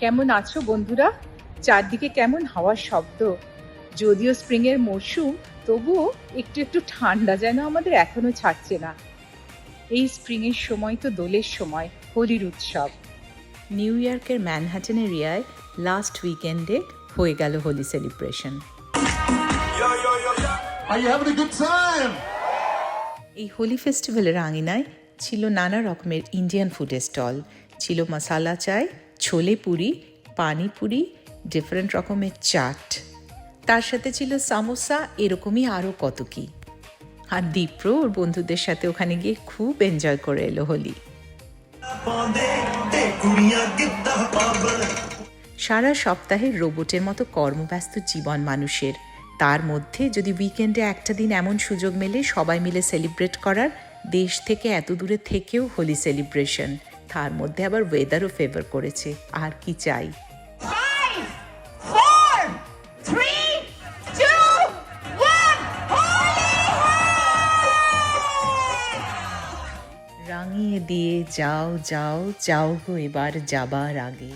কেমন আছো বন্ধুরা? চারদিকে কেমন হাওয়ার শব্দ। যদিও স্প্রিং এর মরশুম, তবুও একটু একটু ঠান্ডা যেন আমাদের এখনো ছাড়ছে না। এই স্প্রিং এর সময় তো দোলের সময়, হোলির উৎসব। নিউ ইয়র্কের ম্যানহাটন এরিয়ায় লাস্ট উইকেন্ডে হয়ে গেল হোলি সেলিব্রেশন। এই হোলি ফেস্টিভ্যালের আঙিনায় ছিল নানা রকমের ইন্ডিয়ান ফুডের স্টল, ছিল মশালা চায়, ছোলে পুরি, পানিপুরি, ডিফারেন্ট রকমের চাট, তার সাথে ছিল সামোসা, এরকমই আরও কত কি। আর দীপ্র ওর বন্ধুদের সাথে ওখানে গিয়ে খুব এনজয় করে এলো হোলি। সারা সপ্তাহের রোবটের মতো কর্মব্যস্ত জীবন মানুষের, তার মধ্যে যদি উইকেন্ডে একটা দিন এমন সুযোগ মেলে সবাই মিলে সেলিব্রেট করার, দেশ থেকে এত দূরে থেকেও হোলি সেলিব্রেশন, তার মধ্যে আবার ওয়েদারও ফেভার করেছে, আর কি চাই। 5, 4, 3, 2, 1, রাঙিয়ে দিয়ে যাও যাও যাও গো এবার যাবার আগে।